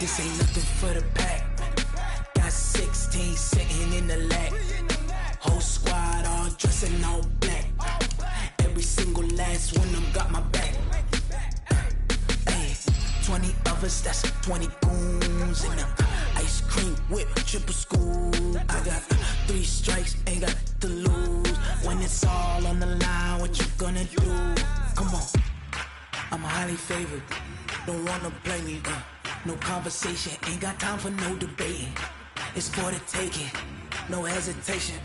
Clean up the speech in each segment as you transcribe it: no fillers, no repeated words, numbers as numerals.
This ain't nothing for the pack. Got 16 sitting in the lap. Whole squad all dressing all black. Every single last one of them got my back. Hey, 20 of us, that's 20 goons in them. Ice cream whip, triple school. I got 3 strikes, ain't got to lose. When it's all on the line, what you gonna do? Come on, I'm highly favored. Don't wanna play me, no conversation, ain't got time for no debating. It's for the taking, no hesitation,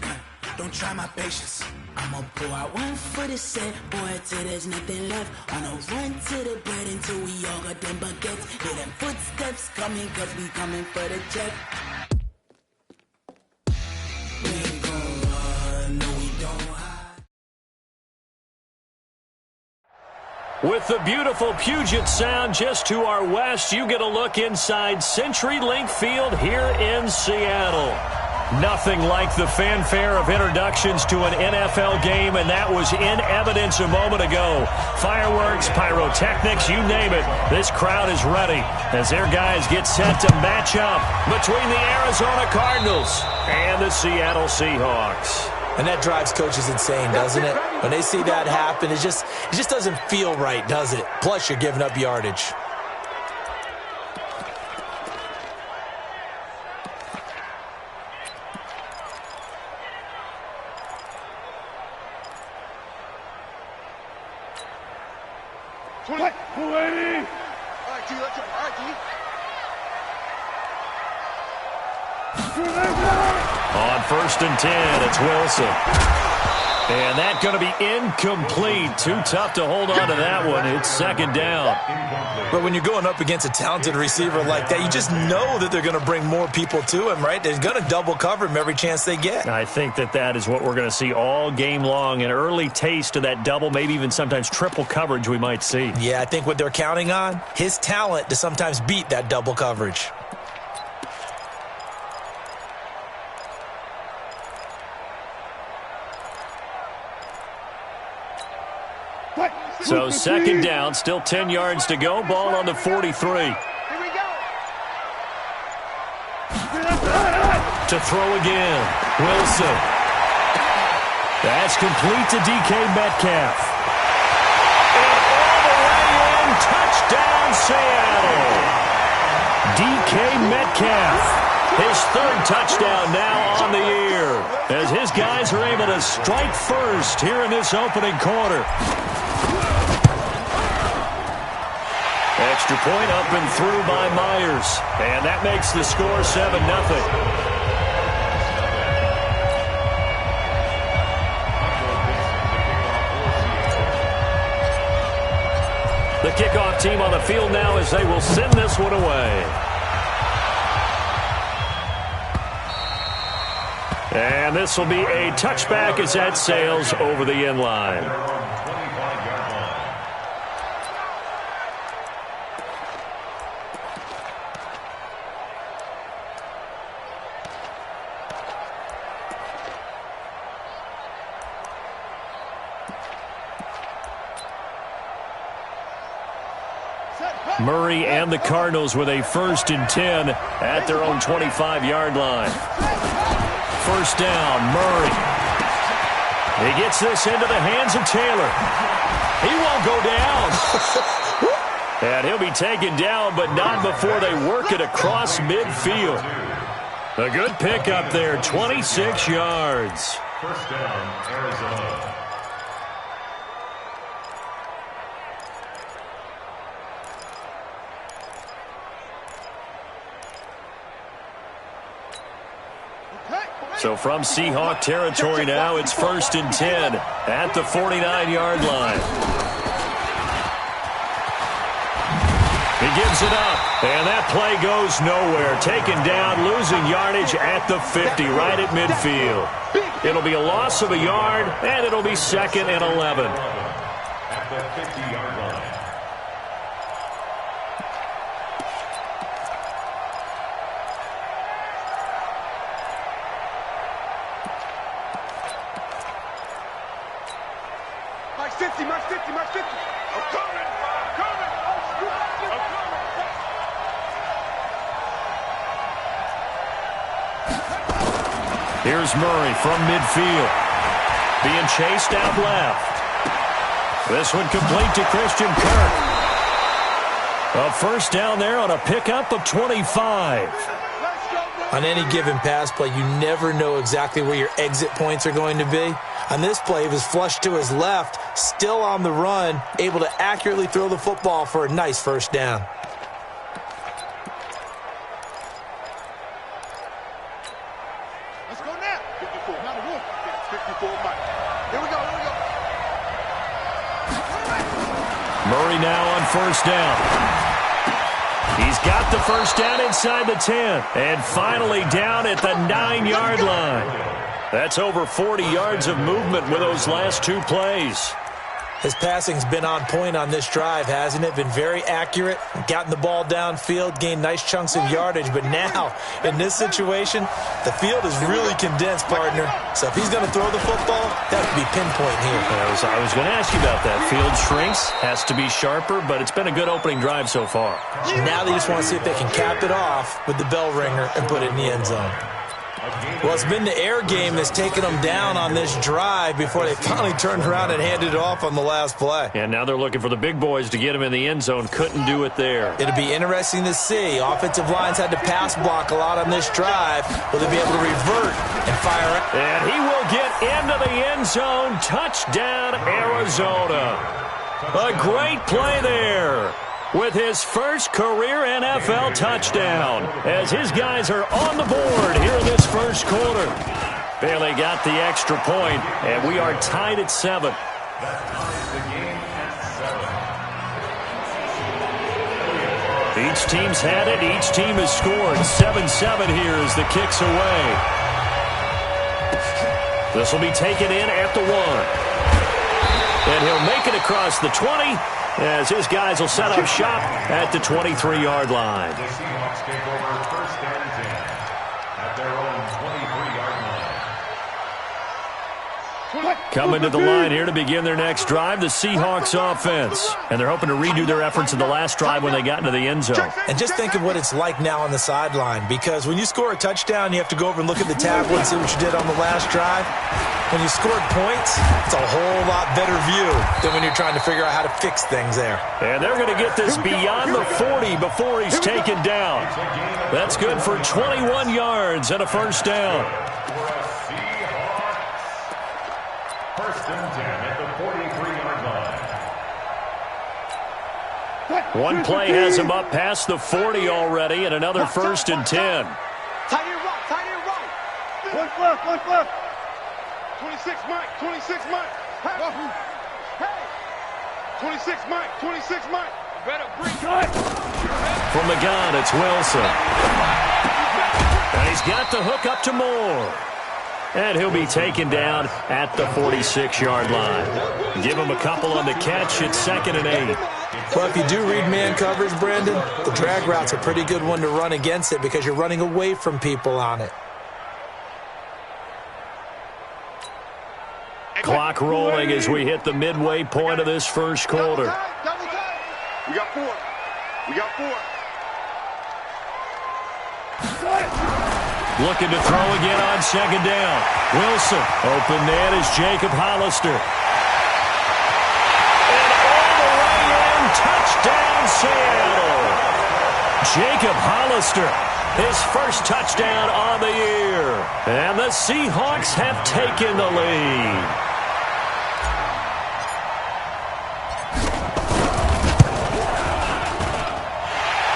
don't try my patience. I'ma pull out one for the set, boy, till there's nothing left. On a run to the bread until we all got them baguettes. Hear them footsteps coming, cause we coming for the check. We ain't gon' run, no we don't hide. With the beautiful Puget Sound just to our west, you get a look inside CenturyLink Field here in Seattle. Nothing like the fanfare of introductions to an NFL game, and that was in evidence a moment ago. Fireworks, pyrotechnics, you name it. This crowd is ready as their guys get set to match up between the Arizona Cardinals and the Seattle Seahawks. And that drives coaches insane, doesn't it? When they see that happen, it just doesn't feel right, does it? Plus, you're giving up yardage. On 1st and 10, it's Wilson. And that's going to be incomplete. Too tough to hold on to that one. It's 2nd down. But when you're going up against a talented receiver like that, you just know that they're going to bring more people to him, right? They're going to double cover him every chance they get. I think that is what we're going to see all game long. An early taste of that double, maybe even sometimes triple coverage we might see. Yeah, I think what they're counting on, his talent to sometimes beat that double coverage. So 2nd down, still 10 yards to go. Ball on the 43. Here we go. To throw again. Wilson. That's complete to DK Metcalf. And all the way in. Touchdown, Seattle. DK Metcalf. His 3rd touchdown now on the year, as his guys are able to strike first here in this opening quarter. Extra point up and through by Myers. And that makes the score 7-0. The kickoff team on the field now as they will send this one away. And this will be a touchback as that sails over the end line. Murray and the Cardinals with a 1st and 10 at their own 25-yard line. 1st down, Murray. He gets this into the hands of Taylor. He won't go down. And he'll be taken down, but not before they work it across midfield. A good pickup there, 26 yards. 1st down, Arizona. So from Seahawk territory now, it's 1st and 10 at the 49-yard line. He gives it up, and that play goes nowhere. Taken down, losing yardage at the 50, right at midfield. It'll be a loss of a yard, and it'll be 2nd and 11. At the 50-yard line. Mark 50, Mark 50. I'm coming. Here's Murray from midfield. Being chased out left. This one complete to Christian Kirk. A first down there on a pickup of 25. On any given pass play, you never know exactly where your exit points are going to be. On this play, he was flushed to his left, still on the run, able to accurately throw the football for a nice first down. Let's go now. 54. Now the wolf. 54 Mike. Here we go. Here we go. Murray now on first down. He's got the first down inside the 10. And finally down at the 9-yard line. That's over 40 yards of movement with those last two plays. His passing's been on point on this drive, hasn't it? Been very accurate, gotten the ball downfield, gained nice chunks of yardage. But now, in this situation, the field is really condensed, partner. So if he's going to throw the football, that would be pinpoint here. I was going to ask you about that. Field shrinks, has to be sharper, but it's been a good opening drive so far. Now they just want to see if they can cap it off with the bell ringer and put it in the end zone. Well, it's been the air game that's taken them down on this drive before they finally turned around and handed it off on the last play. And now they're looking for the big boys to get him in the end zone. Couldn't do it there. It'll be interesting to see. Offensive lines had to pass block a lot on this drive. Will they be able to revert and fire it? And he will get into the end zone. Touchdown, Arizona. A great play there, with his first career NFL touchdown, as his guys are on the board here in this first quarter. Bailey got the extra point, and we are tied at 7. Each team's had it. Each team has scored. 7-7 here as the kick's away. This will be taken in at the 1. And he'll make it across the 20, as his guys will set up shop at the 23-yard line. The Seahawks take over first and 10 at their own 23-yard line. Coming to the line here to begin their next drive, the Seahawks offense. And they're hoping to redo their efforts in the last drive when they got into the end zone. And just think of what it's like now on the sideline, because when you score a touchdown, you have to go over and look at the tablet and see what you did on the last drive. When you scored points, it's a whole lot better view than when you're trying to figure out how to fix things there. And they're going to get this beyond the 40 before he's taken down. That's good for 21 yards and a first down. First and 10 at the 43-yard line. One play has him up past the 40 already, and another first and 10. Tight end right. Tight end right. One left. One left. 26 Mike. 26 Mike. Hey. 26 Mike. 26 Mike. Better bring it. From the gun, it's Wilson. And he's got the hook up to Moore. And he'll be taken down at the 46-yard line. Give him a couple on the catch. It's 2nd and 8. Well, if you do read man coverage, Brandon, the drag route's a pretty good one to run against it because you're running away from people on it. Clock rolling as we hit the midway point of this first quarter. Double time. We got 4. We got 4. Looking to throw again on 2nd down. Wilson, open net is Jacob Hollister. And all the way in, touchdown Seattle. Jacob Hollister, his first touchdown on the year. And the Seahawks have taken the lead.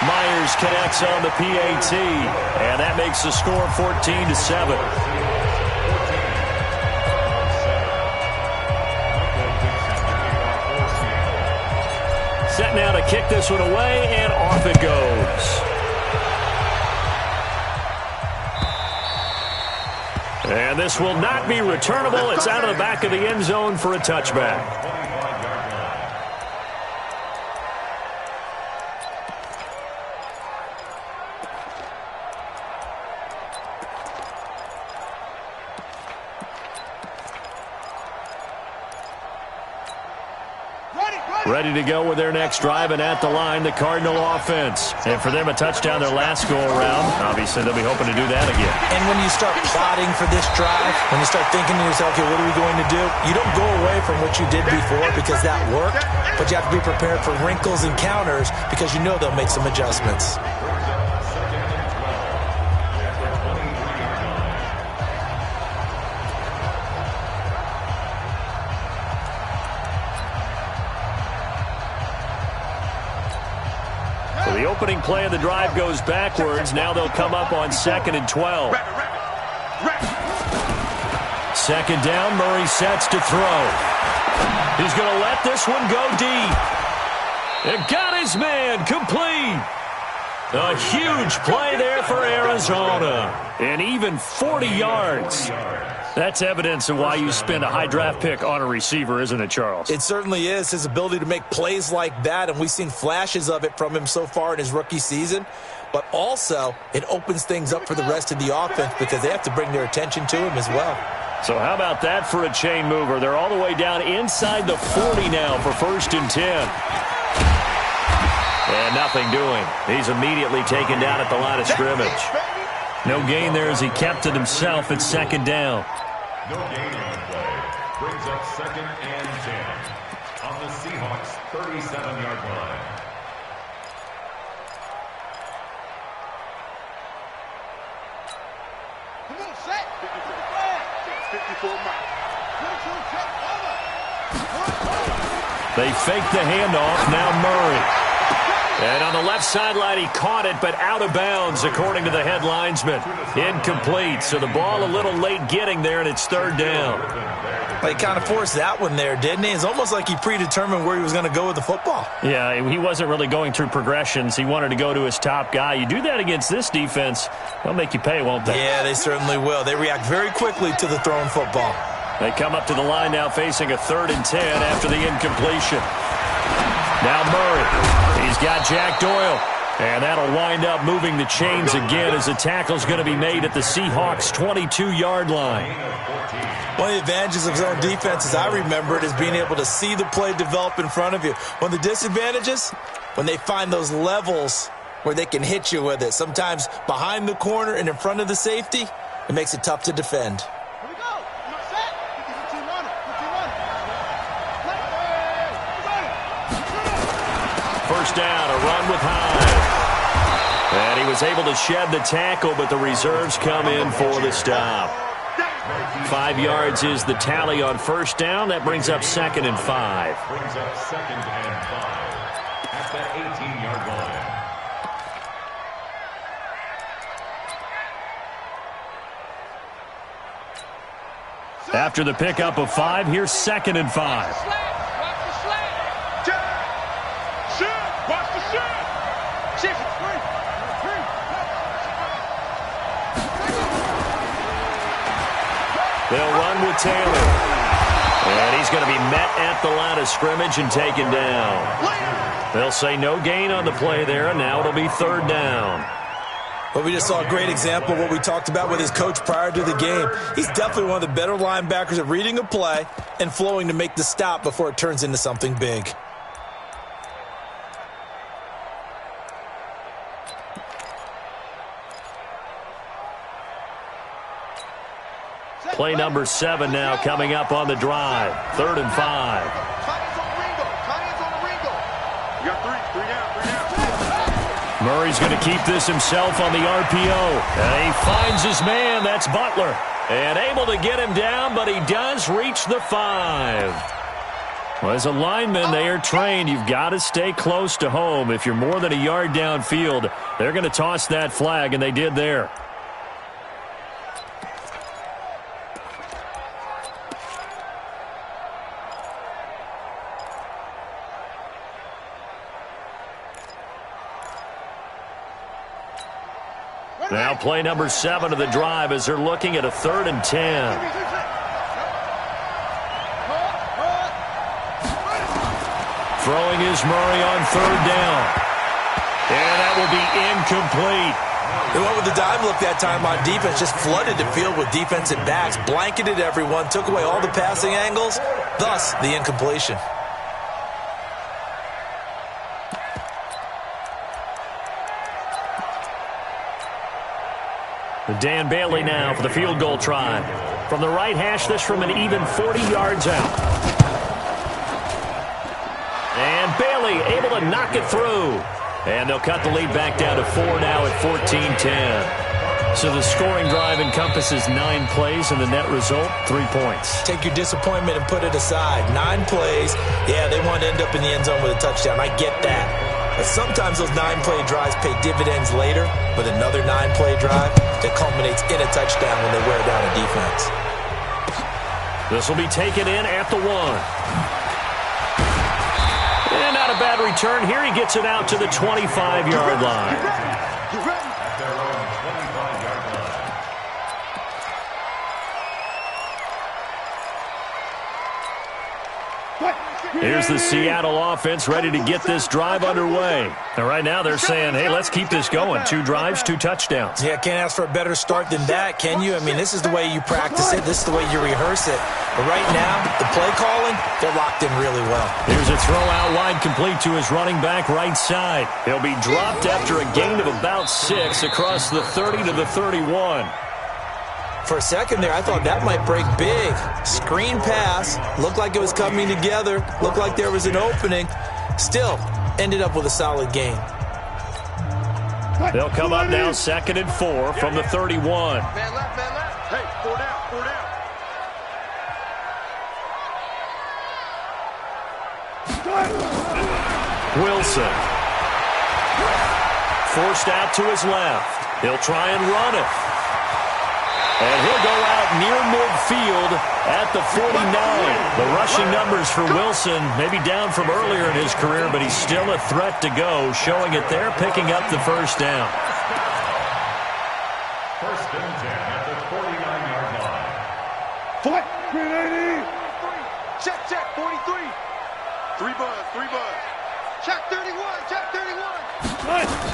Myers connects on the PAT, and that makes the score 14-7. Set now to kick this one away, and off it goes. And this will not be returnable. It's out of the back of the end zone for a touchback. Ready, Ready to go with their next drive, and at the line, the Cardinal offense. And for them, a touchdown their last go-around. Obviously, they'll be hoping to do that again. And when you start plotting for this drive, when you start thinking to yourself, okay, what are we going to do? You don't go away from what you did before because that worked, but you have to be prepared for wrinkles and counters because you know they'll make some adjustments. The opening play of the drive goes backwards. Now they'll come up on 2nd and 12. Second down, Murray sets to throw. He's going to let this one go deep. It got his man complete. A huge play there for Arizona. And even 40 yards. That's evidence of why you spend a high draft pick on a receiver, isn't it, Charles? It certainly is. His ability to make plays like that, and we've seen flashes of it from him so far in his rookie season. But also, it opens things up for the rest of the offense because they have to bring their attention to him as well. So how about that for a chain mover? They're all the way down inside the 40 now for 1st and 10. And nothing doing. He's immediately taken down at the line of scrimmage. No gain there as he kept it himself at 2nd down. No gain on the play. Brings up 2nd and 10 on the Seahawks' 37-yard line. Come on, set. 54 miles. They fake the handoff. Now Murray. And on the left sideline, he caught it, but out of bounds, according to the head linesman. Incomplete. So the ball a little late getting there, and it's 3rd down. He kind of forced that one there, didn't he? It's almost like he predetermined where he was going to go with the football. Yeah, he wasn't really going through progressions. He wanted to go to his top guy. You do that against this defense, they'll make you pay, won't they? Yeah, they certainly will. They react very quickly to the thrown football. They come up to the line now facing a 3rd and 10 after the incompletion. Now Murray. He's got Jack Doyle. And that'll wind up moving the chains again as the tackle's going to be made at the Seahawks' 22-yard line. One of the advantages of zone defense, as I remember it, is being able to see the play develop in front of you. One of the disadvantages, when they find those levels where they can hit you with it. Sometimes behind the corner and in front of the safety, it makes it tough to defend. First down, a run with Hyde. And he was able to shed the tackle, but the reserves come in for the stop. 5 yards is the tally on 1st down. That brings up 2nd and 5. Brings up 2nd and 5 at the 18-yard line. After the pickup of 5, here's 2nd and 5. They'll run with Taylor. And he's going to be met at the line of scrimmage and taken down. They'll say no gain on the play there, and now it'll be 3rd down. But we just saw a great example of what we talked about with his coach prior to the game. He's definitely one of the better linebackers at reading a play and flowing to make the stop before it turns into something big. Play number 7 now coming up on the drive. 3rd and 5. Murray's going to keep this himself on the RPO. And he finds his man. That's Butler. And able to get him down, but he does reach the 5. Well, as a lineman, they are trained. You've got to stay close to home. If you're more than a yard downfield, they're going to toss that flag, and they did there. Now play number 7 of the drive as they're looking at a 3rd and 10. Throwing is Murray on 3rd down. And that will be incomplete. They went with the dive look that time on defense, just flooded the field with defensive backs, blanketed everyone, took away all the passing angles, thus the incompletion. Dan Bailey now for the field goal try. From the right hash, this from an even 40 yards out. And Bailey able to knock it through. And they'll cut the lead back down to 4 now at 14-10. So the scoring drive encompasses 9 plays, and the net result, 3 points. Take your disappointment and put it aside. 9 plays. Yeah, they want to end up in the end zone with a touchdown. I get that. But sometimes those 9-play drives pay dividends later with another 9-play drive that culminates in a touchdown when they wear down a defense. This will be taken in at the 1. And not a bad return here. He gets it out to the 25-yard line. Here's the Seattle offense ready to get this drive underway. And right now they're saying, hey, let's keep this going. 2 drives, 2 touchdowns. Yeah, can't ask for a better start than that, can you? I mean, this is the way you practice it. This is the way you rehearse it. But right now, the play calling, they're locked in really well. Here's a throw out wide complete to his running back right side. He'll be dropped after a gain of about 6 across the 30 to the 31. For a second there, I thought that might break big. Screen pass. Looked like it was coming together. Looked like there was an opening. Still, ended up with a solid gain. They'll come up now 2nd and 4 from the 31. Man left, man left. Hey, 4 down, 4 down. Wilson. Forced out to his left. He'll try and run it. And he'll go out near midfield at the 49. The rushing numbers for Wilson maybe down from earlier in his career, but he's still a threat to go, showing it there, picking up the first down. 1st and 10 at the 49-yard line. Fight! 380! Check, check, 43. 3 buzz, 3 buzz. Check 31, check 31.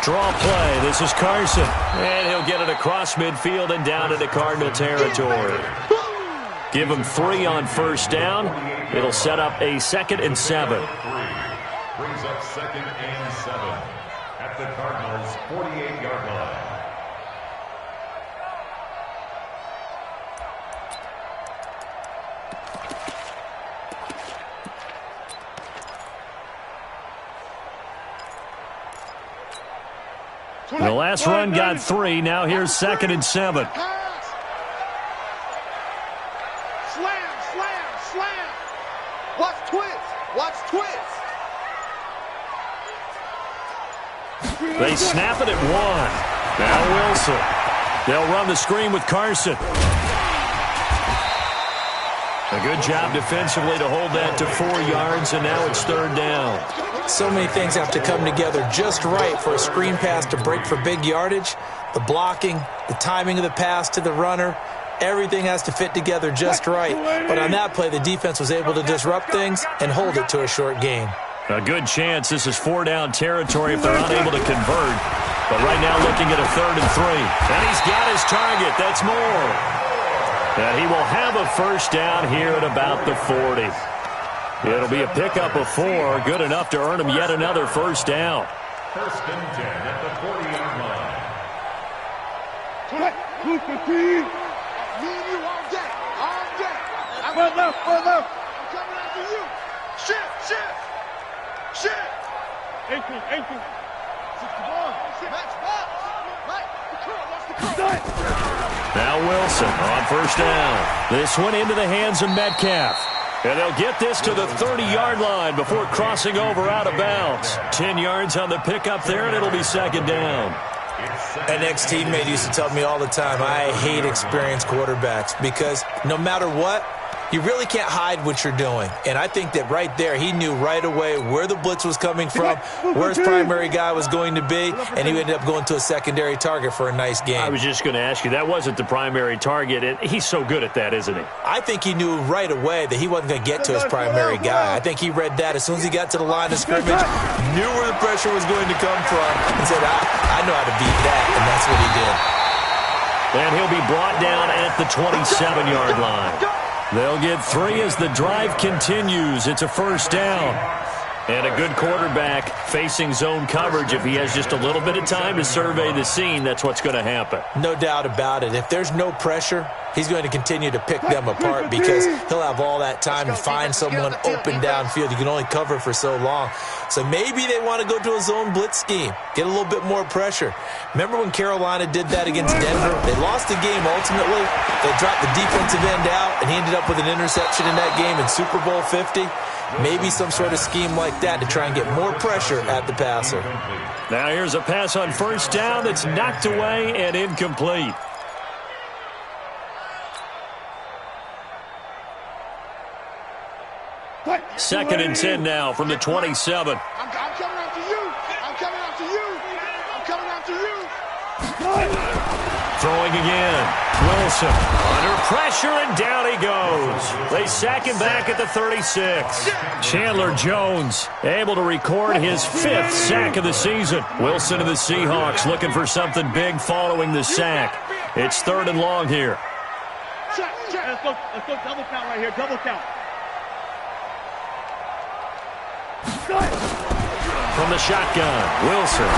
Draw play. This is Carson. And he'll get it across midfield and down into Cardinal territory. Give him 3 on first down. It'll set up a 2nd and 7. Brings up 2nd and 7 at the Cardinals' 48-yard line. The last run got 3. Now here's 2nd and 7. Slam, slam, slam. Watch twist. Watch twist. They snap it at 1. Now Wilson. They'll run the screen with Carson. A good job defensively to hold that to 4 yards, and now it's 3rd down. So many things have to come together just right for a screen pass to break for big yardage. The blocking, the timing of the pass to the runner, everything has to fit together just right. But on that play, the defense was able to disrupt things and hold it to a short gain. A good chance this is 4-down territory if they're unable to convert. But right now looking at a 3rd and 3. And he's got his target. That's more. And he will have a first down here at about the 40. It'll be a pickup of 4, good enough to earn him yet another first down. 1st and 10 at the 40-yard line. Me and you all day. All day. One left, one left. I'm coming after you. Shift, shift. Shift. 18. 61. Match box. Right. The curl. Watch the curl. Now Wilson on first down. This one into the hands of Metcalf. And they'll get this to the 30-yard line before crossing over out of bounds. 10 yards on the pickup there, and it'll be 2nd down. An ex-teammate used to tell me all the time, I hate experienced quarterbacks because no matter what, you really can't hide what you're doing. And I think that right there, he knew right away where the blitz was coming from, where his primary guy was going to be, and he ended up going to a secondary target for a nice game. I was just going to ask you, that wasn't the primary target, and he's so good at that, isn't he? I think he knew right away that he wasn't going to get to his primary guy. I think he read that as soon as he got to the line of scrimmage, knew where the pressure was going to come from, and said, I know how to beat that, and that's what he did. And he'll be brought down at the 27-yard line. They'll get 3 as the drive continues. It's a first down. And a good quarterback facing zone coverage, if he has just a little bit of time to survey the scene, that's what's going to happen. No doubt about it. If there's no pressure, he's going to continue to pick them apart because he'll have all that time to find someone open downfield. You can only cover for so long. So maybe they want to go to a zone blitz scheme, get a little bit more pressure. Remember when Carolina did that against Denver? They lost the game ultimately. They dropped the defensive end out, and he ended up with an interception in that game in Super Bowl 50. Maybe some sort of scheme like that to try and get more pressure at the passer. Now here's a pass on first down that's knocked away and incomplete. Second and 10 now from the 27. I'm coming after you. I'm coming after you. I'm coming after you. Throwing again. Wilson under pressure, and down he goes. They sack him back at the 36. Chandler Jones able to record his 5th sack of the season. Wilson and the Seahawks looking for something big following the sack. It's 3rd and long here. Check. Let's go double count right here. Double count. From the shotgun, Wilson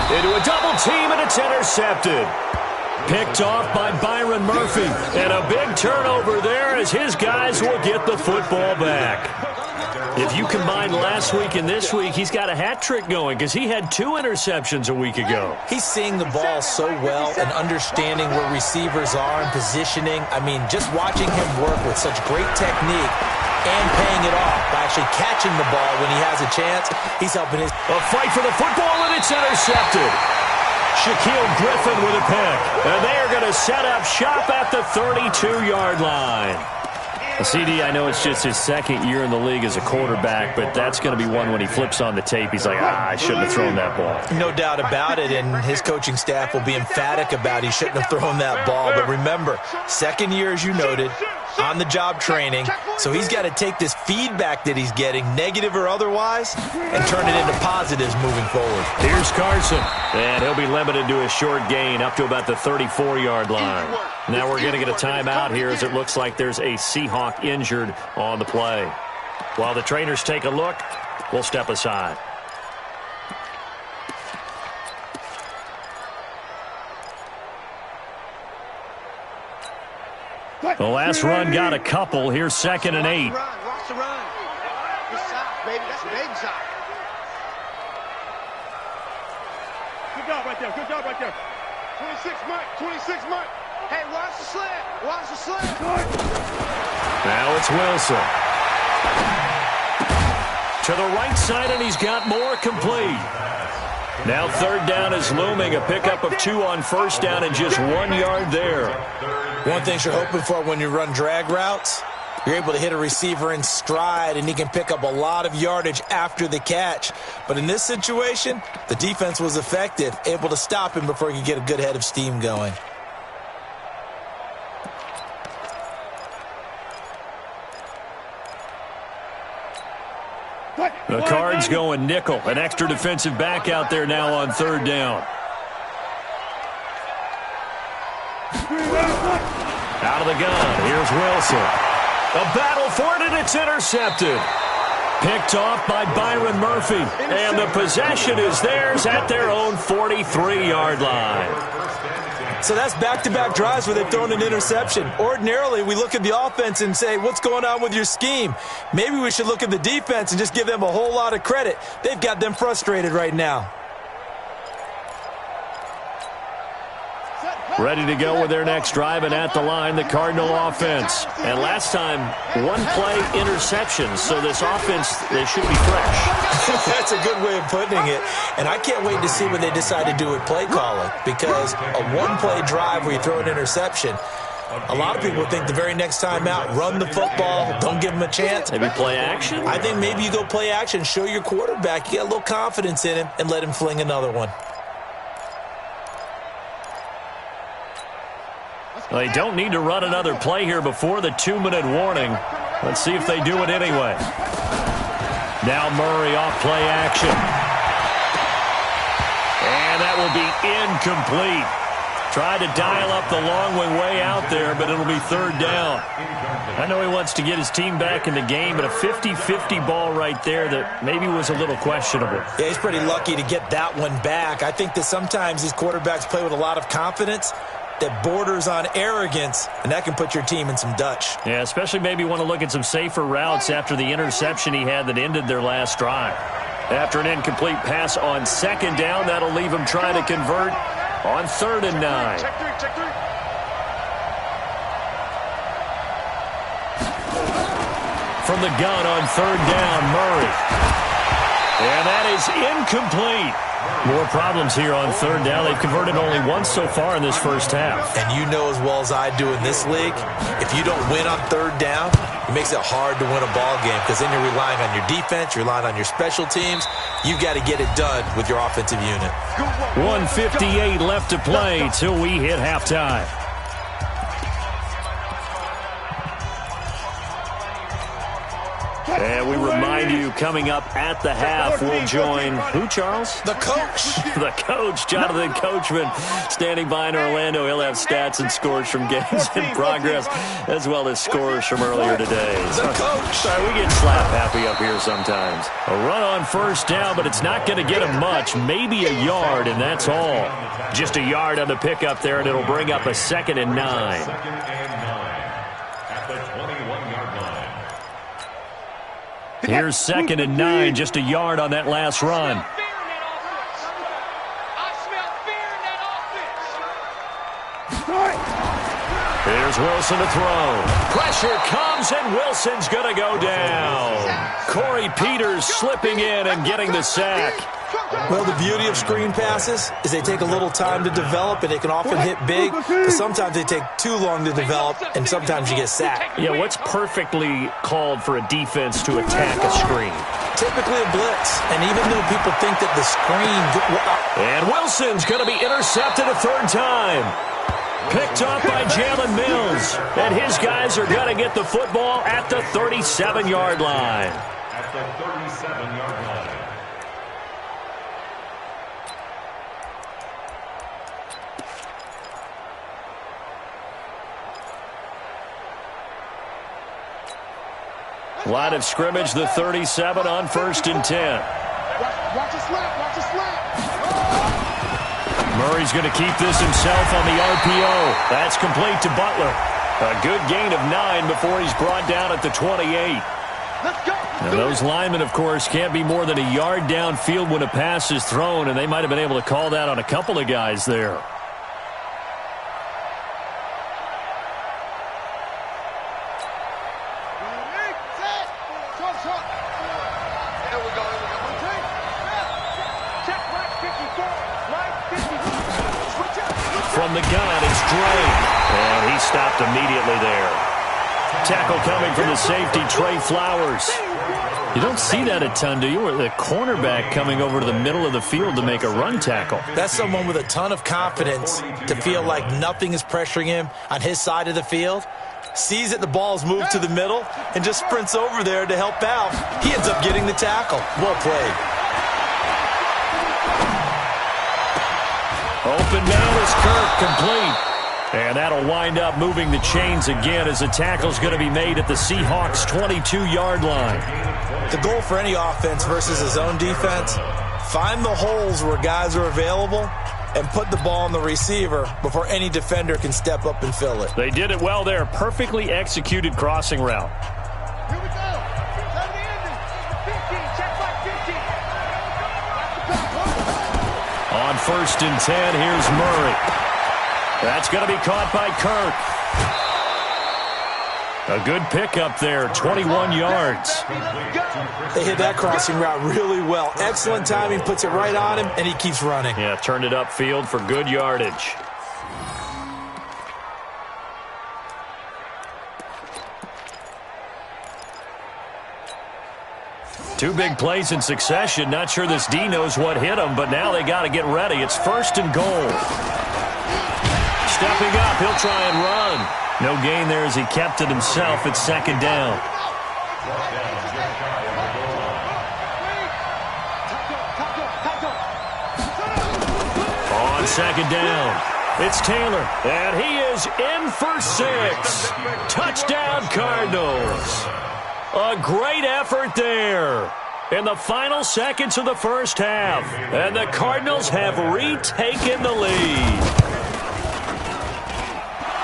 into a double team, and it's intercepted. Picked off by Byron Murphy. And a big turnover there as his guys will get the football back. If you combine last week and this week, he's got a hat trick going because he had 2 interceptions a week ago. He's seeing the ball so well and understanding where receivers are and positioning. I mean, just watching him work with such great technique and paying it off by actually catching the ball when he has a chance. He's helping his... A fight for the football, and it's intercepted. Shaquille Griffin with a pick. And they are going to set up shop at the 32-yard line. CD, I know it's just his 2nd year in the league as a quarterback, but that's going to be one when he flips on the tape. He's like, I shouldn't have thrown that ball. No doubt about it, and his coaching staff will be emphatic about he shouldn't have thrown that ball. But remember, 2nd year, as you noted, on-the-job training, so he's got to take this feedback that he's getting, negative or otherwise, and turn it into positives moving forward. Here's Carson, and he'll be limited to a short gain up to about the 34-yard line. Now we're going to get a timeout here as it looks like there's a Seahawk injured on the play. While the trainers take a look, we'll step aside. The last run got a couple. Here's 2nd and 8. Watch the run. Good side, baby. That's a baby side. Good job right there. Good job right there. 26 Mike. 26 Mike. Hey, watch the slant. Watch the slant. Now it's Wilson. To the right side, and he's got more, complete. Now 3rd down is looming. A pickup of 2 on first down and just 1 yard there. One thing you're hoping for when you run drag routes, you're able to hit a receiver in stride, and he can pick up a lot of yardage after the catch. But in this situation, the defense was effective, able to stop him before he could get a good head of steam going. The Cards going nickel. An extra defensive back out there now on 3rd down. Out of the gun, here's Wilson. A battle for it, and it's intercepted. Picked off by Byron Murphy. And the possession is theirs at their own 43-yard line. So that's back-to-back drives where they've thrown an interception. Ordinarily, we look at the offense and say, what's going on with your scheme? Maybe we should look at the defense and just give them a whole lot of credit. They've got them frustrated right now. Ready to go with their next drive, and at the line, the Cardinal offense. And last time, 1-play interceptions, so this offense, they should be fresh. That's a good way of putting it. And I can't wait to see what they decide to do with play calling, because a 1-play drive where you throw an interception, a lot of people think the very next time out, run the football, don't give them a chance. Maybe play action? I think maybe you go play action, show your quarterback, you get a little confidence in him, and let him fling another one. They don't need to run another play here before the 2-minute warning. Let's see if they do it anyway. Now Murray off play action. And that will be incomplete. Tried to dial up the long way out there, but it'll be third down. I know he wants to get his team back in the game, but a 50-50 ball right there that maybe was a little questionable. Yeah, he's pretty lucky to get that one back. I think that sometimes these quarterbacks play with a lot of confidence that borders on arrogance, and that can put your team in some Dutch. Yeah, especially maybe want to look at some safer routes after the interception he had that ended their last drive. After an incomplete pass on second down, that'll leave him trying to convert on 3rd and 9. Check three. From the gun on 3rd down, Murray. And that is incomplete. More problems here on 3rd down. They've converted only once so far in this first half. And you know as well as I do in this league, if you don't win on 3rd down, it makes it hard to win a ball game because then you're relying on your defense, you're relying on your special teams. You've got to get it done with your offensive unit. 1:58 left to play till we hit halftime. And we remind you, coming up at the half, we'll join who, Charles? The coach. The coach, Jonathan Coachman, standing by in Orlando. He'll have stats and scores from games in progress, as well as scores from earlier today. The coach. Sorry, we get slap happy up here sometimes. A run on 1st down, but it's not going to get him much. Maybe a yard, and that's all. Just a yard on the pickup there, and it'll bring up a 2nd and 9. 2nd and 9 at the 21-yard line. Here's 2nd and 9, just a yard on that last run. Here's Wilson to throw. Pressure comes, and Wilson's going to go down. Corey Peters slipping in and getting the sack. Well, the beauty of screen passes is they take a little time to develop, and they can often hit big, but sometimes they take too long to develop, and sometimes you get sacked. Yeah, what's perfectly called for a defense to attack a screen? Typically a blitz, and even though people think that the screen... And Wilson's going to be intercepted a 3rd time. Picked up by Jalen Mills, and his guys are going to get the football at the 37-yard line. At the 37-yard line. Line of scrimmage, the 37 on 1st and 10. Watch the slap. Murray's going to keep this himself on the RPO. That's complete to Butler. A good gain of 9 before he's brought down at the 28. Let's go. Now, those linemen, of course, can't be more than a yard downfield when a pass is thrown, and they might have been able to call that on a couple of guys there. From the gun, it's Dre. And he stopped immediately there. Tackle coming from the safety, Trey Flowers. You don't see that a ton, do you? Or the cornerback coming over to the middle of the field to make a run tackle. That's someone with a ton of confidence to feel like nothing is pressuring him on his side of the field. Sees that the ball's moved to the middle and just sprints over there to help out. He ends up getting the tackle. Well played. Open man is Kirk, complete. And that'll wind up moving the chains again as the tackle's going to be made at the Seahawks' 22-yard line. The goal for any offense versus his own defense, find the holes where guys are available and put the ball on the receiver before any defender can step up and fill it. They did it well there. Perfectly executed crossing route. Here we go. Turn the ending. 15. Check back 15. On 1st and 10, here's Murray. That's going to be caught by Kirk. A good pickup there, 21 yards. They hit that crossing route really well. Excellent timing, puts it right on him, and he keeps running. Yeah, turned it upfield for good yardage. Two big plays in succession. Not sure this D knows what hit him, but now they got to get ready. It's 1st and goal. Stepping up, he'll try and run. No gain there as he kept it himself at 2nd down. On 2nd down, It's Taylor, and he is in for 6. Touchdown, Cardinals. A great effort there in the final seconds of the first half. And the Cardinals have retaken the lead.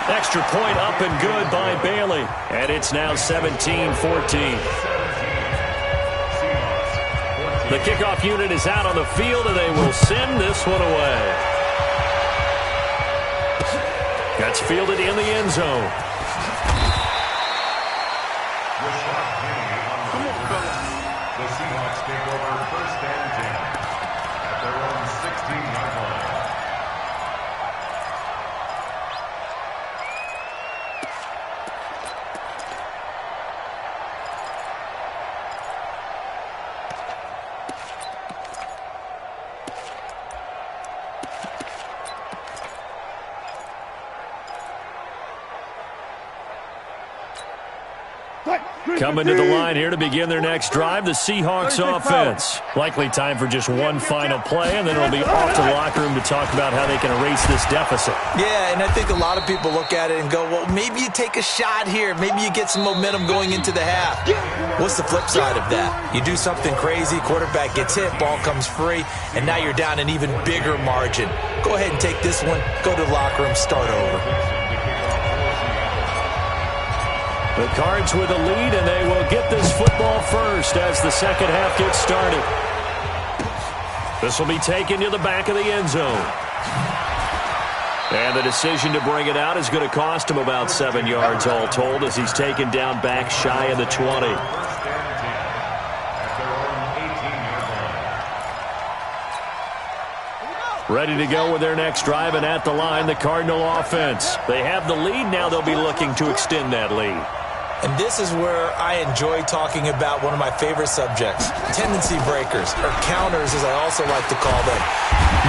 Extra point up and good by Bailey. And it's now 17-14. The kickoff unit is out on the field, and they will send this one away. That's fielded in the end zone. The Seahawks take over 1st and 10 at their own 16-yard line. Coming to the line here to begin their next drive, the Seahawks offense. Likely time for just one final play, and then it'll be off to the locker room to talk about how they can erase this deficit. Yeah, and I think a lot of people look at it and go, well, maybe you take a shot here. Maybe you get some momentum going into the half. What's the flip side of that? You do something crazy, quarterback gets hit, ball comes free, and now you're down an even bigger margin. Go ahead and take this one, go to the locker room, start over. The Cards with a lead, and they will get this football first as the second half gets started. This will be taken to the back of the end zone. And the decision to bring it out is going to cost him about 7 yards all told as he's taken down back shy of the 20. Ready to go with their next drive, and at the line, the Cardinal offense. They have the lead. Now they'll be looking to extend that lead. And this is where I enjoy talking about one of my favorite subjects, tendency breakers, or counters as I also like to call them.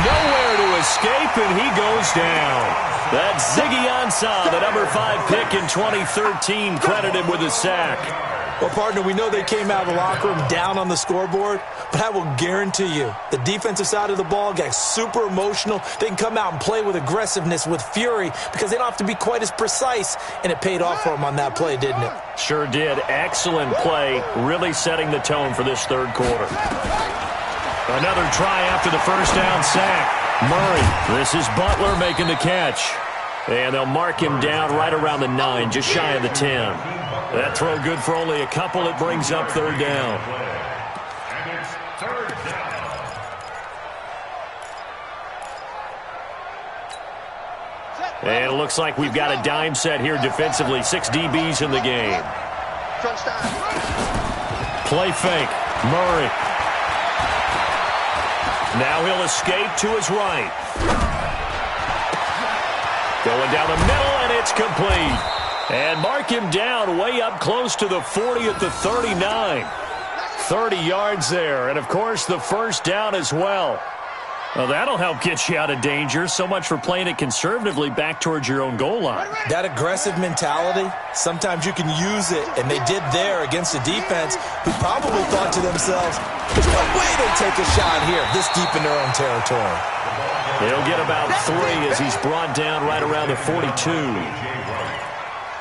Nowhere to escape, and he goes down. That's Ziggy Ansah, the number 5 pick in 2013, credited with a sack. Well, partner, we know they came out of the locker room down on the scoreboard, but I will guarantee you the defensive side of the ball got super emotional. They can come out and play with aggressiveness, with fury, because they don't have to be quite as precise, and it paid off for them on that play, didn't it? Sure did. Excellent play, really setting the tone for this third quarter. Another try after the first down sack. Murray, this is Butler making the catch. And they'll mark him down right around the 9, just shy of the 10. That throw good for only a couple. It brings up third down. And it's third down. And it looks like we've got a dime set here defensively. 6 DBs in the game. Play fake. Murray. Now he'll escape to his right. Going down the middle, and it's complete. And mark him down way up close to the 40 at the 39. 30 yards there, and of course the first down as well. Well, that'll help get you out of danger. So much for playing it conservatively back towards your own goal line. That aggressive mentality, sometimes you can use it, and they did there against a defense who probably thought to themselves, there's no way they take a shot here this deep in their own territory. He'll get about 3 as he's brought down right around the 42.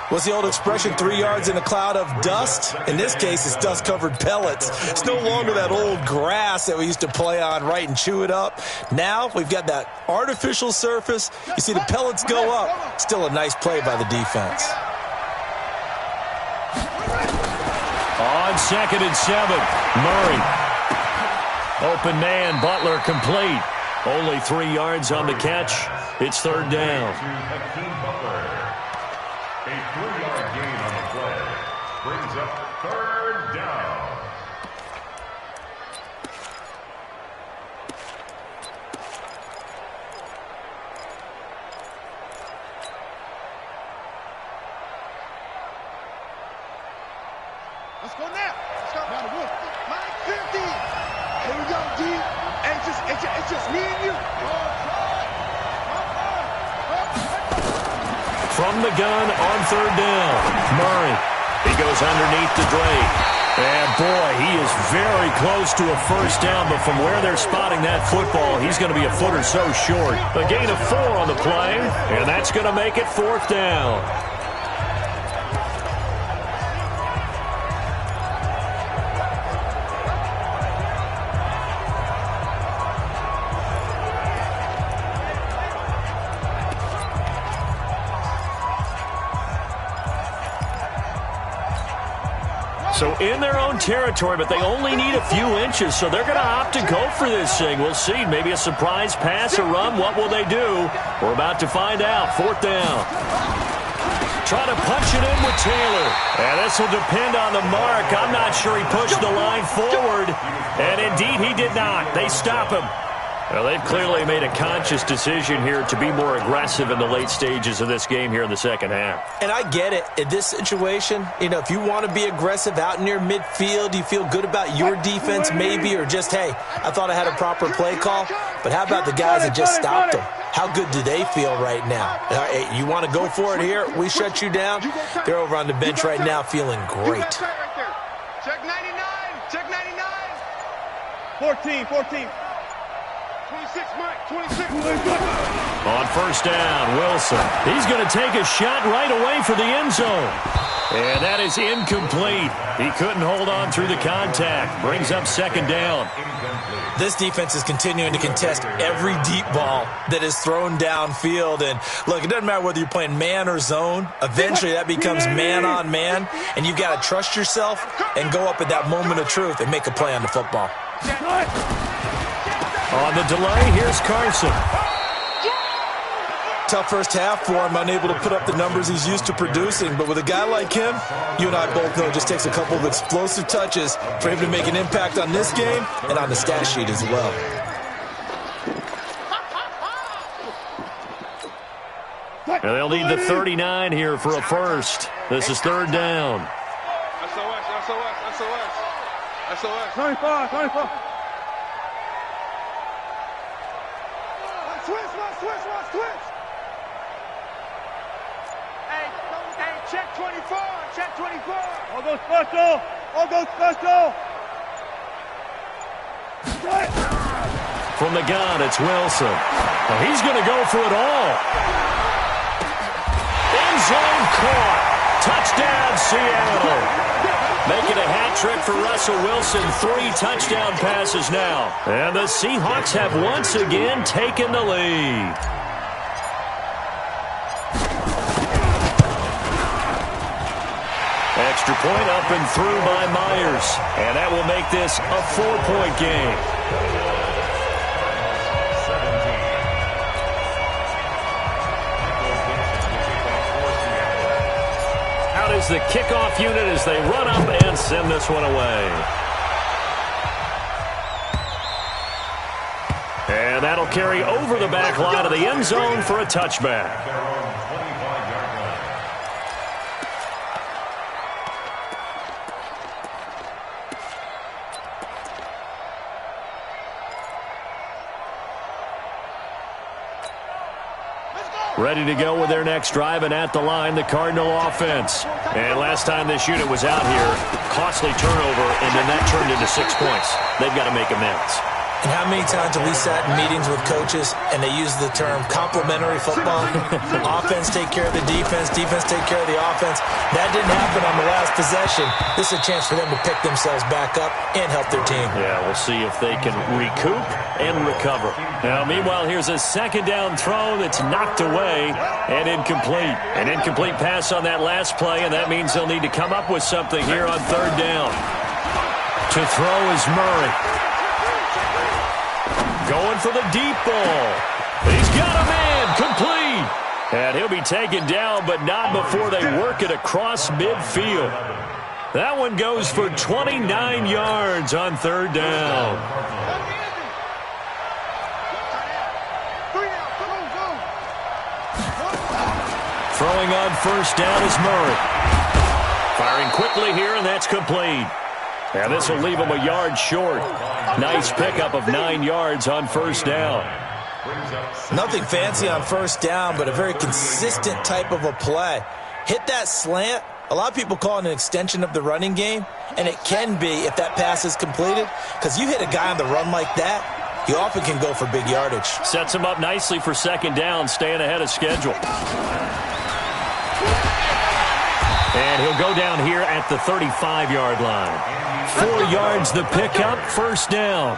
What's the old expression, 3 yards in a cloud of dust? In this case, it's dust-covered pellets. It's no longer that old grass that we used to play on, right, and chew it up. Now we've got that artificial surface. You see the pellets go up. Still a nice play by the defense. On 2nd and 7, Murray. Open man, Butler complete. Only 3 yards on the catch. It's third down. A 3-yard gain on the play brings up third down. Let's go now. Let's go. My 50. Here we go, D. It's just me and you. From the gun on third down, Murray. He goes underneath to Drake. And, boy, he is very close to a first down, but from where they're spotting that football, he's going to be a foot or so short. A gain of 4 on the play, and that's going to make it 4th down. So in their own territory, but they only need a few inches, so they're going to opt to go for this thing. We'll see. Maybe a surprise pass or run. What will they do? We're about to find out. 4th down. Trying to punch it in with Taylor. And this will depend on the mark. I'm not sure he pushed the line forward. And indeed, he did not. They stop him. Well, they've clearly made a conscious decision here to be more aggressive in the late stages of this game here in the second half. And I get it. In this situation, if you want to be aggressive out near midfield, you feel good about your defense maybe, or just, hey, I thought I had a proper play call. But how about the guys that just stopped them? How good do they feel right now? Hey, you want to go for it here? We shut you down. They're over on the bench right now feeling great. Check 99. Check 99. 14. 26, Mike, 26. On first down, Wilson. He's going to take a shot right away for the end zone. And that is incomplete. He couldn't hold on through the contact. Brings up 2nd down. This defense is continuing to contest every deep ball that is thrown downfield. And, look, it doesn't matter whether you're playing man or zone. Eventually that becomes man on man. And you've got to trust yourself and go up at that moment of truth and make a play on the football. On the delay, here's Carson. Tough first half for him, unable to put up the numbers he's used to producing. But with a guy like him, you and I both know it just takes a couple of explosive touches for him to make an impact on this game and on the stat sheet as well. And they'll need the 39 here for a first. This is 3rd down. SOS. 25. Switch. Hey, check 24. All go special. From the gun, it's Wilson. Well, he's going to go for it all. End zone caught. Touchdown, Seattle. Making a hat trick for Russell Wilson. 3 touchdown passes now. And the Seahawks have once again taken the lead. Extra point up and through by Myers. And that will make this a 4-point game. Out is the kickoff unit as they run up and send this one away. And that'll carry over the back line of the end zone for a touchback. Ready to go with their next drive, and at the line, the Cardinal offense. And last time this unit was out here, costly turnover, and then that turned into 6 points. They've got to make amends. And how many times have we sat in meetings with coaches and they use the term complementary football? Offense take care of the defense take care of the offense. That didn't happen on the last possession. This is a chance for them to pick themselves back up and help their team. Yeah, we'll see if they can recoup and recover. Now, meanwhile, here's a 2nd down throw that's knocked away and incomplete. An incomplete pass on that last play, and that means they'll need to come up with something here on 3rd down. To throw is Murray. Going for the deep ball. He's got a man, complete. And he'll be taken down, but not before they work it across midfield. That one goes for 29 yards on 3rd down. Throwing on 1st down is Murray. Firing quickly here, and that's complete. And this will leave him a yard short. Nice pickup of 9 yards on 1st down. Nothing fancy on 1st down, but a very consistent type of a play. Hit that slant, A lot of people call it an extension of the running game, and it can be if that pass is completed, because you hit a guy on the run like that, you often can go for big yardage. Sets him up nicely for second down, staying ahead of schedule. And he'll go down here at the 35-yard line. 4 yards the pickup, first down.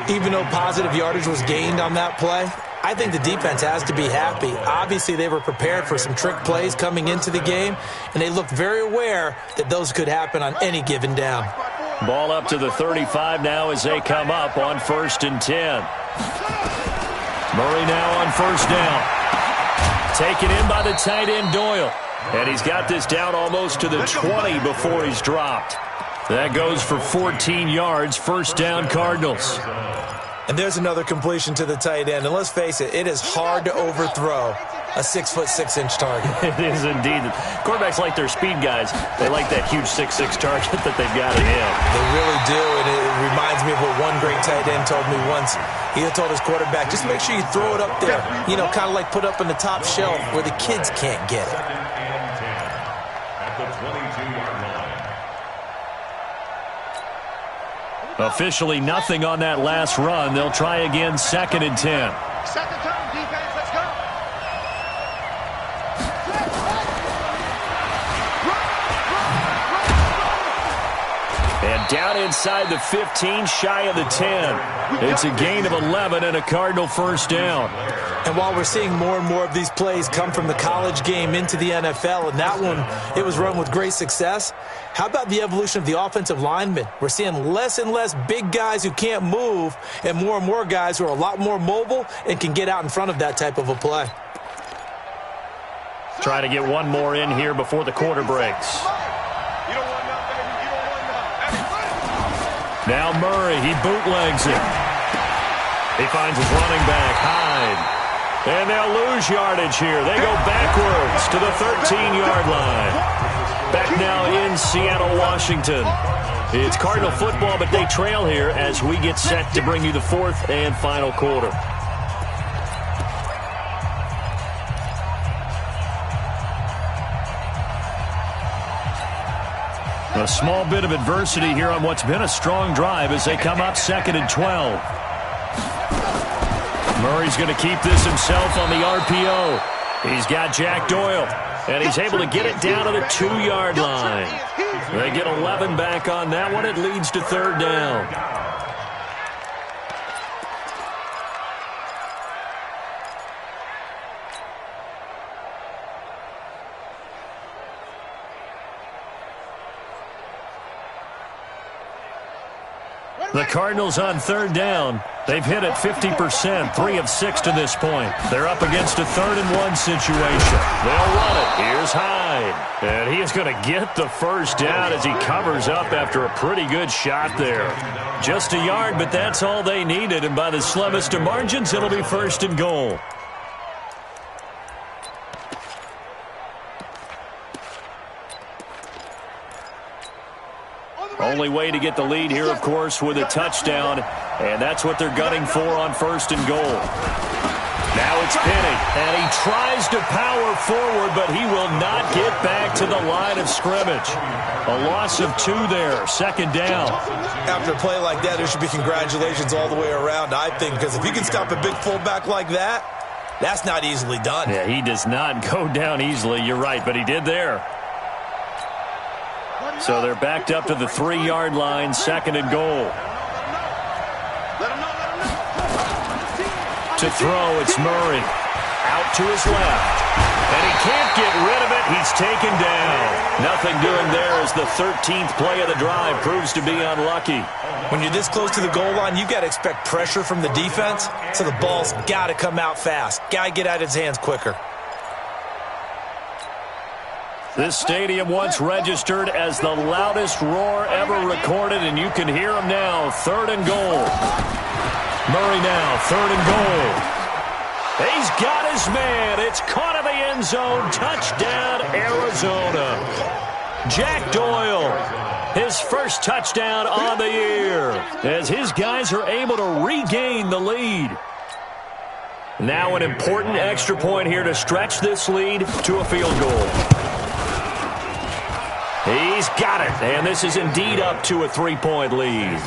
Even though positive yardage was gained on that play, I think the defense has to be happy. Obviously, they were prepared for some trick plays coming into the game, and they looked very aware that those could happen on any given down. Ball up to the 35 now as they come up on 1st and 10. Murray now on first down. Taken in by the tight end Doyle. And he's got this down almost to the 20 before he's dropped. That goes for 14 yards, first down Cardinals. And there's another completion to the tight end. And let's face it, it is hard to overthrow a 6'6" target. It is indeed. Quarterbacks like their speed guys. They like that huge 6'6" target that they've got in him. They really do, and it reminds me of what one great tight end told me once. He had told his quarterback, just make sure you throw it up there, you know, kind of like put up in the top shelf where the kids can't get it. Officially nothing on that last run. They'll try again, 2nd and 10. Second time, defense, let's go. And down inside the 15, shy of the 10. It's a gain of 11 and a Cardinal first down. And while we're seeing more and more of these plays come from the college game into the NFL, and that one, it was run with great success, how about the evolution of the offensive linemen? We're seeing less and less big guys who can't move and more guys who are a lot more mobile and can get out in front of that type of a play. Try to get one more in here before the quarter breaks. Now Murray, he bootlegs it. He finds his running back, Hyde. And they'll lose yardage here. They go backwards to the 13-yard line. Back now in Seattle, Washington. It's Cardinal football, but they trail here as we get set to bring you the 4th and final quarter. A small bit of adversity here on what's been a strong drive as they come up 2nd and 12. Murray's going to keep this himself on the RPO. He's got Jack Doyle, and he's able to get it down to the 2-yard line. They get 11 back on that one. It leads to 3rd down. The Cardinals on 3rd down. They've hit it 50%, 3 of 6 to this point. They're up against a 3rd and 1 situation. They'll run it. Here's Hyde. And he is going to get the first down as he covers up after a pretty good shot there. Just a yard, but that's all they needed. And by the slimmest of margins, it'll be 1st and goal. Only way to get the lead here, of course, with a touchdown, and that's what they're gunning for on 1st and goal. Now it's Penny, and he tries to power forward, but he will not get back to the line of scrimmage. A loss of 2 there, 2nd down. After a play like that, there should be congratulations all the way around, I think, because if you can stop a big fullback like that, that's not easily done. Yeah, he does not go down easily, you're right, but he did there. So they're backed up to the 3-yard line, 2nd and goal. To throw, it's Murray. Out to his left. And he can't get rid of it. He's taken down. Nothing doing there as the 13th play of the drive proves to be unlucky. When you're this close to the goal line, you got to expect pressure from the defense, so the ball's got to come out fast. Got to get out of his hands quicker. This stadium once registered as the loudest roar ever recorded, and you can hear him now. 3rd and goal. Murray now, 3rd and goal. He's got his man. It's caught in the end zone. Touchdown, Arizona. Jack Doyle, his first touchdown on the year, as his guys are able to regain the lead. Now an important extra point here to stretch this lead to a field goal. got it. And this is indeed up to a 3-point lead.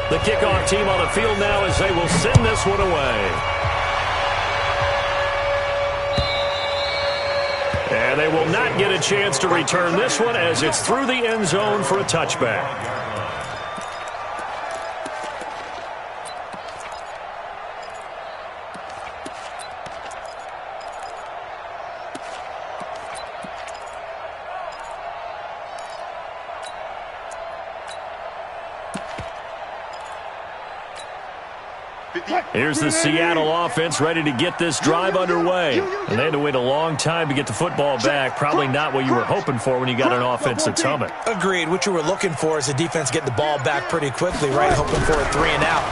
The kickoff team on the field now as they will send this one away. And they will not get a chance to return this one as it's through the end zone for a touchback. Here's the Seattle offense ready to get this drive underway. And they had to wait a long time to get the football back. Probably not what you were hoping for when you got an offense that's humming. Agreed. What you were looking for is the defense get the ball back pretty quickly, right? Hoping for a 3 and out.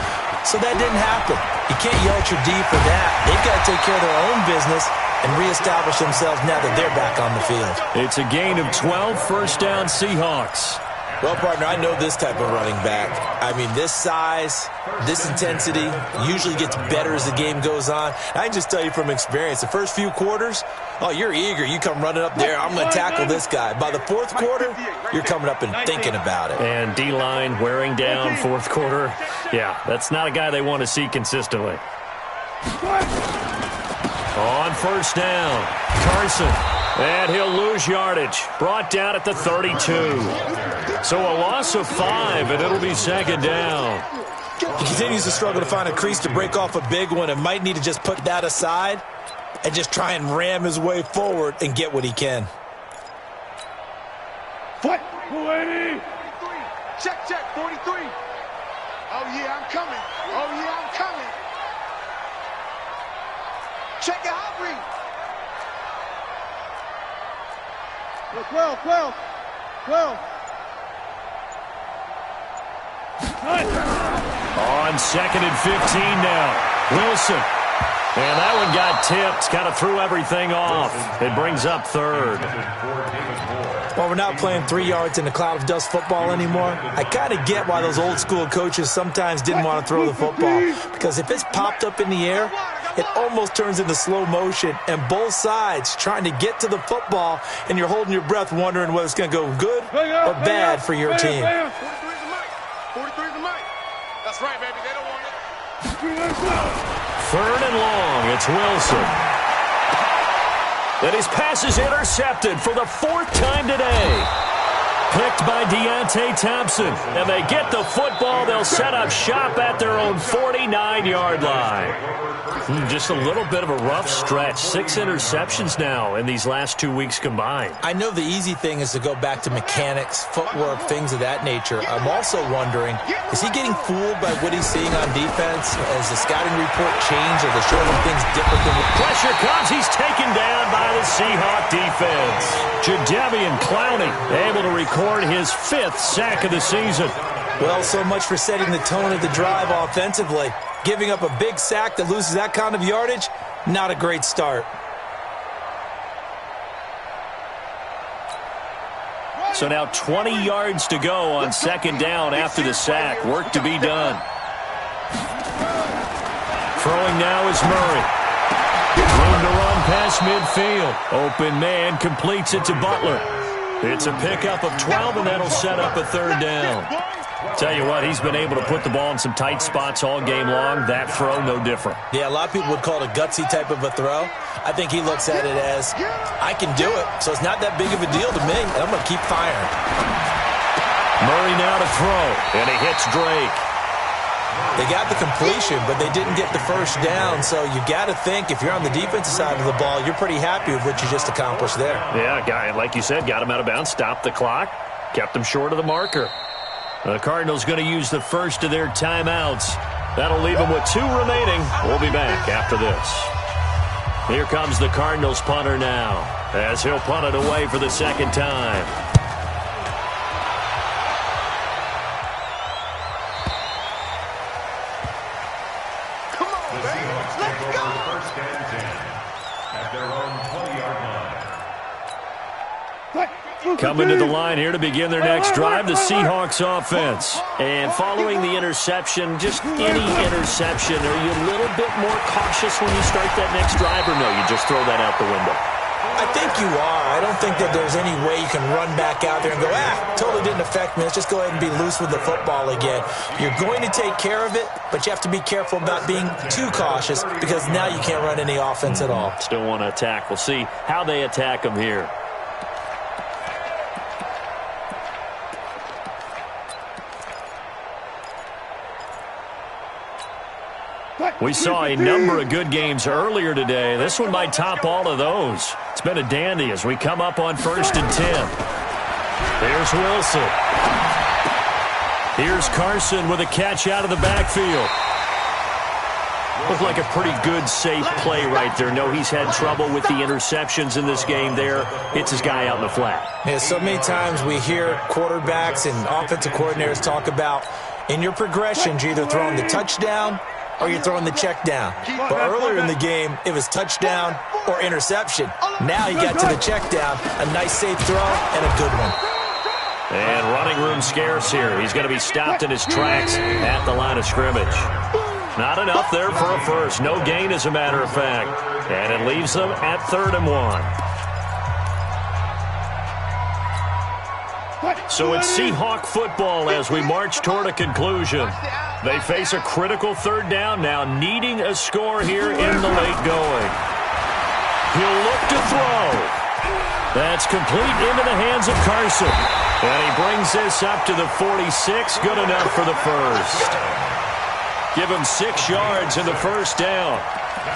So that didn't happen. You can't yell at your D for that. They've got to take care of their own business and reestablish themselves now that they're back on the field. It's a gain of 12, first down Seahawks. Well, partner, I know this type of running back. I mean, this size, this intensity usually gets better as the game goes on. I can just tell you from experience, the first few quarters, oh, you're eager. You come running up there, I'm going to tackle this guy. By the fourth quarter, you're coming up and thinking about it. And D-line wearing down fourth quarter. Yeah, that's not a guy they want to see consistently. On first down, Carson. And he'll lose yardage. Brought down at the 32. So a loss of 5, and it'll be second down. He continues to struggle to find a crease to break off a big one and might need to just put that aside and just try and ram his way forward and get what he can. Foot. 280. Check, 43. Oh, yeah, I'm coming. Oh, yeah, I'm coming. Check the hot read. 12. On second and 15 now. Wilson. And that one got tipped. Kind of threw everything off. It brings up third. Well, we're not playing 3 yards in a cloud of dust football anymore. I kind of get why those old school coaches sometimes didn't want to throw the football. Because if it's popped up in the air, it almost turns into slow motion. And both sides trying to get to the football, and you're holding your breath wondering whether it's going to go good or bad for your team. 43's the mic. That's right, baby. They don't want it. Third and long. It's Wilson. And his pass is intercepted for the 4th time today. Picked by Deontay Thompson. And they get the football. They'll set up shop at their own 49-yard line. Just a little bit of a rough stretch. 6 interceptions now in these last 2 weeks combined. I know the easy thing is to go back to mechanics, footwork, things of that nature. I'm also wondering, is he getting fooled by what he's seeing on defense? Has the scouting report changed? Are they showing him things different than what... Pressure comes. He's taken down by the Seahawk defense. Jadeveon Clowney able to record his 5th sack of the season. Well, so much for setting the tone of the drive offensively. Giving up a big sack that loses that kind of yardage, not a great start. So now 20 yards to go on second down after the sack. Work to be done. Throwing now is Murray. Room to run past midfield. Open man completes it to Butler. It's a pickup of 12, and that'll set up a third down. Tell you what, he's been able to put the ball in some tight spots all game long. That throw, no different. Yeah, a lot of people would call it a gutsy type of a throw. I think he looks at it as, I can do it, so it's not that big of a deal to me, and I'm going to keep firing. Murray now to throw, and he hits Drake. They got the completion, but they didn't get the first down, so you got to think if you're on the defensive side of the ball, you're pretty happy with what you just accomplished there. Yeah, like you said, got him out of bounds, stopped the clock, kept him short of the marker. The Cardinals going to use the first of their timeouts. That'll leave them with 2 remaining. We'll be back after this. Here comes the Cardinals punter now, as he'll punt it away for the second time. Come on, baby. Let's go. First and 10 at their own 20-yard line. Coming to the line here to begin their next drive, the Seahawks offense. And following the interception, just any interception, are you a little bit more cautious when you start that next drive, or no, you just throw that out the window? I think you are. I don't think that there's any way you can run back out there and go, totally didn't affect me. Let's just go ahead and be loose with the football again. You're going to take care of it, but you have to be careful about being too cautious because now you can't run any offense at all. Still want to attack. We'll see how they attack them here. We saw a number of good games earlier today. This one might top all of those. It's been a dandy as we come up on 1st and 10. Here's Wilson. Here's Carson with a catch out of the backfield. Looked like a pretty good, safe play right there. No, he's had trouble with the interceptions in this game there. Hits his guy out in the flat. Yeah, so many times we hear quarterbacks and offensive coordinators talk about in your progressions, you're either throwing the touchdown or you're throwing the check down. But earlier in the game, it was touchdown or interception. Now he got to the check down, a nice safe throw, and a good one. And running room scarce here. He's going to be stopped in his tracks at the line of scrimmage. Not enough there for a first. No gain, as a matter of fact. And it leaves them at 3rd and 1. So it's Seahawk football as we march toward a conclusion. They face a critical 3rd down now, needing a score here in the late going. He'll look to throw. That's complete into the hands of Carson. And he brings this up to the 46. Good enough for the first. Give him 6 yards in the first down.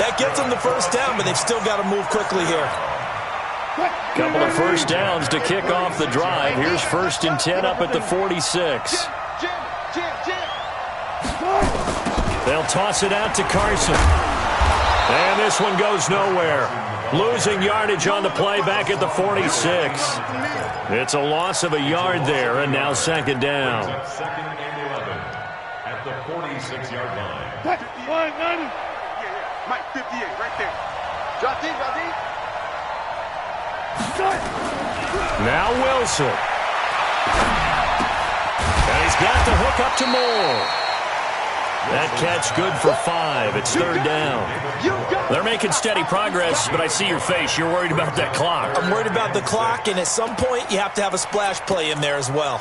That gets them the first down, but they've still got to move quickly here. Couple of first downs to kick off the drive. Here's 1st and 10 up at the 46. They'll toss it out to Carson. And this one goes nowhere. Losing yardage on the play back at the 46. It's a loss of a yard there, and now 2nd down. 2nd and 11 at the 46-yard line. Mike, 58, right there. Drop deep. Now Wilson. And he's got the hook up to Moore. That catch good for 5. It's 3rd down. They're making steady progress, but I see your face. You're worried about that clock. I'm worried about the clock, and at some point you have to have a splash play in there as well.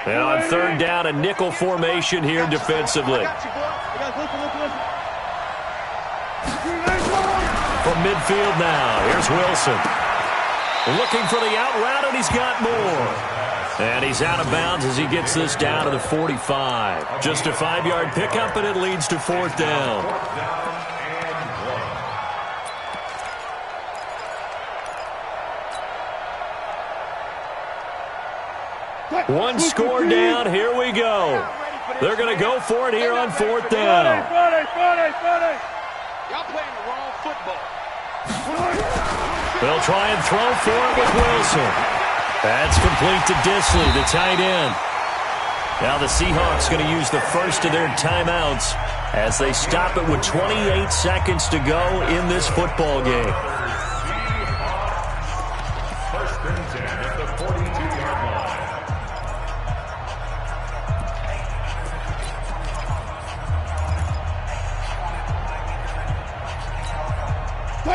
And on 3rd down, a nickel formation here defensively. From midfield now, here's Wilson. Looking for the out route, and he's got more. And he's out of bounds as he gets this down to the 45. Just a 5-yard pickup, and it leads to 4th down. One score down. Here we go. They're going to go for it here on 4th down. Y'all playing the wrong football. They'll try and throw for it with Wilson. That's complete to Disley, the tight end. Now the Seahawks going to use the first of their timeouts as they stop it with 28 seconds to go in this football game. First and 10 at the 42-yard line.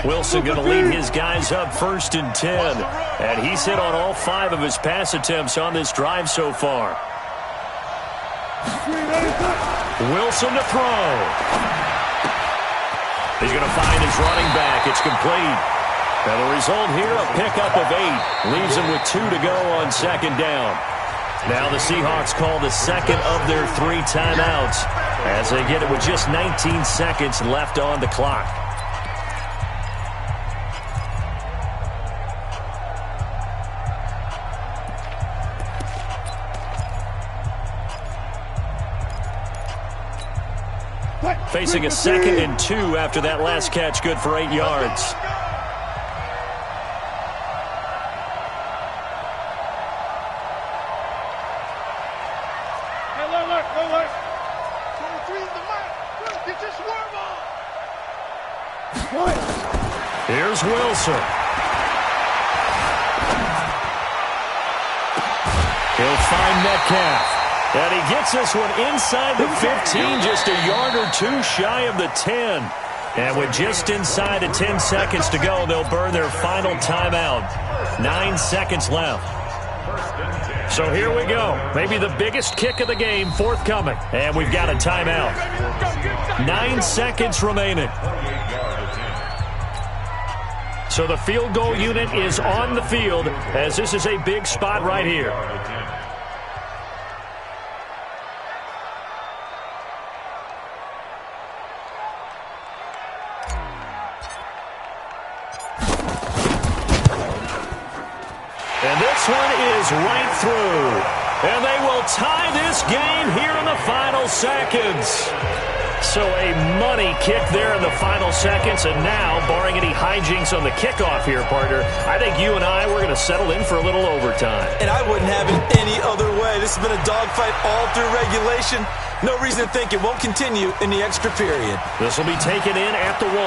Wilson going to lead his guys up 1st and 10. And he's hit on all 5 of his pass attempts on this drive so far. Wilson to throw. He's going to find his running back. It's complete. And the result here, a pickup of 8. Leaves him with 2 to go on 2nd down. Now the Seahawks call the second of their 3 timeouts as they get it with just 19 seconds left on the clock. Facing a 2nd and 2 after that last catch, good for 8 yards. Hey, look. 23's the mark. Get your swerve on. Here's Wilson. He'll find Metcalf. And he gets this one inside the 15, just a yard or two shy of the 10. And with just inside of 10 seconds to go, they'll burn their final timeout. 9 seconds left. So here we go. Maybe the biggest kick of the game forthcoming. And we've got a timeout. 9 seconds remaining. So the field goal unit is on the field as this is a big spot right here. And this one is right through. And they will tie this game here in the final seconds. So a money kick there in the final seconds. And now, barring any hijinks on the kickoff here, partner, I think you and I, we're going to settle in for a little overtime. And I wouldn't have it any other way. This has been a dogfight all through regulation. No reason to think it won't continue in the extra period. This will be taken in at the 1.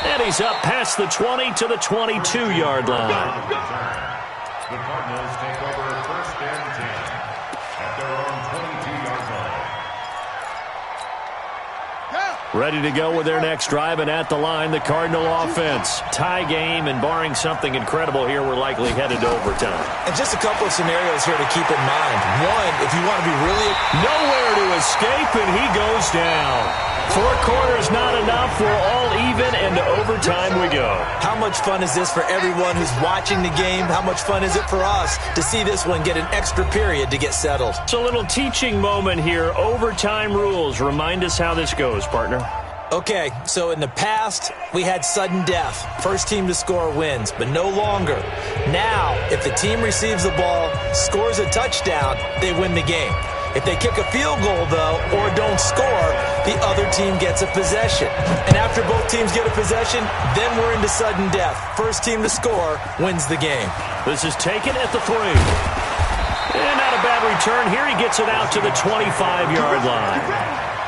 And he's up past the 20 to the 22-yard line. The Cardinals take over 1st and 10 at their own 22-yard line. Ready to go with their next drive, and at the line, the Cardinal offense. Tie game, and barring something incredible here, we're likely headed to overtime. And just a couple of scenarios here to keep in mind. One, if you want to be really... Nowhere to escape, and he goes down. 4 quarters not enough. We're all even, and to overtime we go. How much fun is this for everyone who's watching the game? How much fun is it for us to see this one get an extra period to get settled? So a little teaching moment here. Overtime rules. Remind us how this goes, partner. Okay, so in the past, we had sudden death. First team to score wins, but no longer. Now, if the team receives the ball, scores a touchdown, they win the game. If they kick a field goal, though, or don't score, the other team gets a possession. And after both teams get a possession, then we're into sudden death. First team to score wins the game. This is taken at the 3. And not a bad return here. He gets it out to the 25-yard line.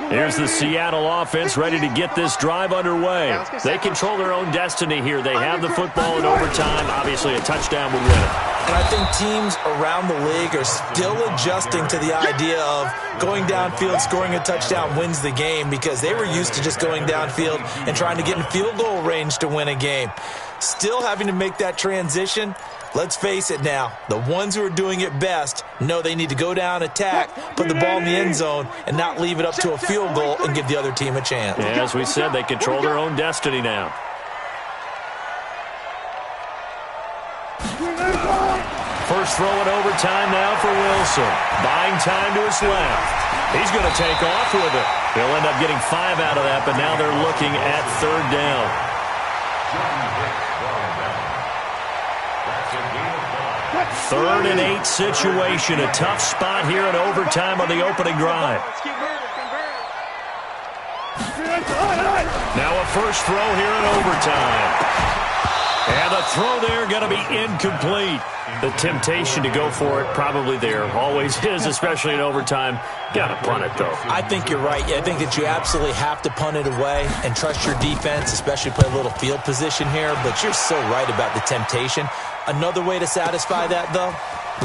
Here's the Seattle offense ready to get this drive underway. They control their own destiny here. They have the football in overtime. Obviously, a touchdown would win it. And I think teams around the league are still adjusting to the idea of going downfield, scoring a touchdown wins the game, because they were used to just going downfield and trying to get in field goal range to win a game. Still having to make that transition. Let's face it now, the ones who are doing it best know they need to go down, attack, put the ball in the end zone, and not leave it up to a field goal and give the other team a chance. Yeah, as we said, they control their own destiny now. First throw in overtime now for Wilson. Buying time to his left. He's going to take off with it. He'll end up getting 5 out of that, but now they're looking at 3rd down. 3rd and 8 situation. A tough spot here in overtime on the opening drive. Now a first throw here in overtime. And the throw there going to be incomplete. The temptation to go for it probably there. Always is, especially in overtime. Got to punt it, though. I think you're right. I think that you absolutely have to punt it away and trust your defense, especially play a little field position here. But you're so right about the temptation. Another way to satisfy that, though,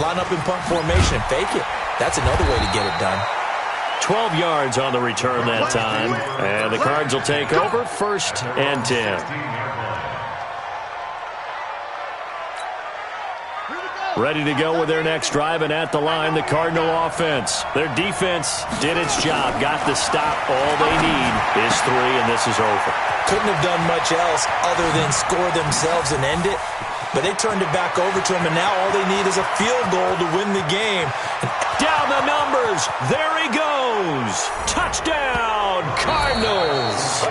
line up in punt formation and fake it. That's another way to get it done. 12 yards on the return that time. And the Cards will take over 1st and 10. Ready to go with their next drive, and at the line, the Cardinal offense. Their defense did its job, got the stop. All they need is 3, and this is over. Couldn't have done much else other than score themselves and end it, but they turned it back over to them, and now all they need is a field goal to win the game. Down the numbers. There he goes. Touchdown, Cardinals.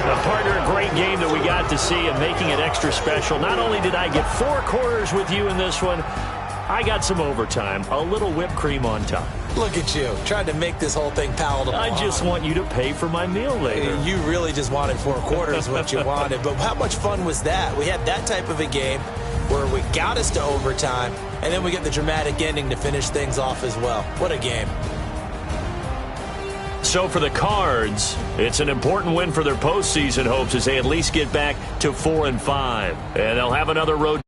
A partner, a great game that we got to see and making it extra special. Not only did I get 4 quarters with you in this one, I got some overtime, a little whipped cream on top. Look at you, trying to make this whole thing palatable. I just want you to pay for my meal later. You really just wanted 4 quarters, what you wanted. But how much fun was that? We had that type of a game where we got us to overtime, and then we get the dramatic ending to finish things off as well. What a game. So for the Cards, it's an important win for their postseason hopes as they at least get back to 4-5. And they'll have another road